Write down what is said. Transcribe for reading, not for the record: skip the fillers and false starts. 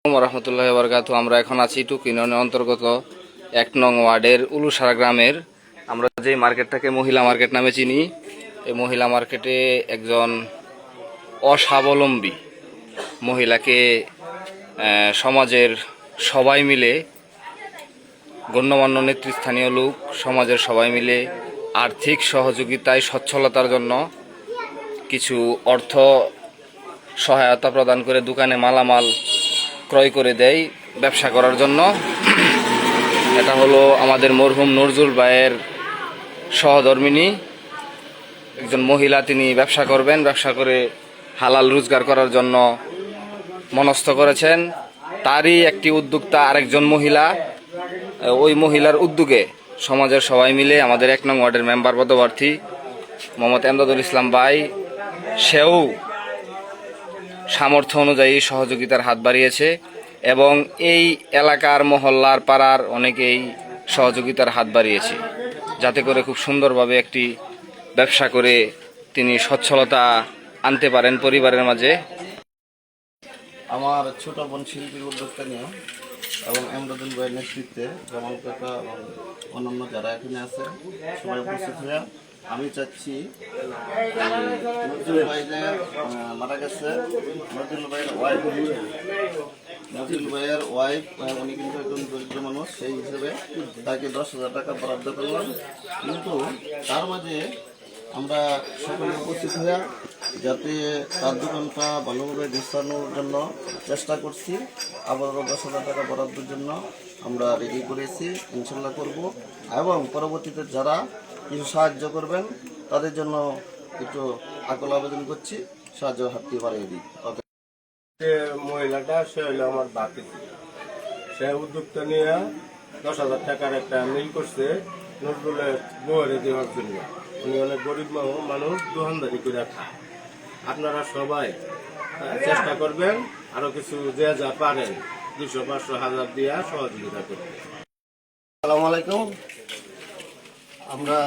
রহমতুল্লাহ বরকাতু। আমরা এখন আছি টুক ইউনিয়নের অন্তর্গত ১ নং ওয়ার্ডের উলুসারা গ্রামের। আমরা যে মার্কেটটাকে মহিলা মার্কেট নামে চিনি, এই মহিলা মার্কেটে একজন অস্বাবলম্বী মহিলাকে সমাজের সবাই মিলে, গণ্যমান্য নেতৃস্থানীয় লোক, সমাজের সবাই মিলে আর্থিক সহযোগিতায় সচ্ছলতার জন্য কিছু অর্থ সহায়তা প্রদান করে দোকানে মালামাল ক্রয় করে দেয় ব্যবসা করার জন্য। এটা হলো আমাদের মরহুম নজরুল ভাইয়ের সহধর্মিণী একজন মহিলা। তিনি ব্যবসা করবেন, ব্যবসা করে হালাল রোজগার করার জন্য মনস্থ করেছেন। তারই একটি উদ্যোক্তা আরেকজন মহিলা। ওই মহিলার উদ্যোগে সমাজের সবাই মিলে আমাদের ১ নং ওয়ার্ডের মেম্বার পদপ্রার্থী মোহাম্মদ এমদাদুল ইসলাম ভাই, সেও সামর্থ্য অনুযায়ী সহযোগিতার হাত বাড়িয়েছে এবং এই এলাকার মহল্লার পাড়ার অনেকেই সহযোগিতার হাত বাড়িয়েছে, যাতে করে খুব সুন্দরভাবে একটি ব্যবসা করে তিনি সচ্ছলতা আনতে পারেন পরিবারের মাঝে। আমার ছোট বোন শিল্পীর উদ্যোক্তা নিয়ে এবং এমদাদুল ভাইয়ের নেতৃত্বে জামাল কাকা এবং অন্যান্য যারা এখানে আছে সবাই উপস্থিত হয়ে আমি চাচ্ছি নজরুল ভাই যে মারা গেছে, নজরুল ভাইয়ের ওয়াইফ উনি কিন্তু একজন দরিদ্র মানুষ, সেই হিসেবে তাকে 10,000 টাকা বরাদ্দ করলাম। কিন্তু তার মাঝে আমরা সকলে উপস্থিত হয়ে যাতে তার দোকানটা ভালোভাবে গোছানোর জন্য চেষ্টা করছি। আবারও 10,000 টাকা বরাদ্দের জন্য আমরা রেডি করেছি, ইনশাল্লাহ করব। এবং পরবর্তীতে যারা কিছু সাহায্য করবেন তাদের জন্য একটু আকুল আবেদন করছি, সাহায্য হাতটি বাড়িয়ে দিই। মহিলাটা সে হলো আমার বাকি, সে উদ্যোক্তা নিয়ে 10,000 টাকার একটা মিল করছে নজরুলের বউরে দেওয়ার জন্য। উনি অনেক গরিব মানুষ, দোকানদারি করে খায়। আপনারা সবাই চেষ্টা করবেন, আরো কিছু যে যা পারেন 200, 500, 1000 দিয়ে সহযোগিতা করবেন। আসসালামু আলাইকুম। আমরা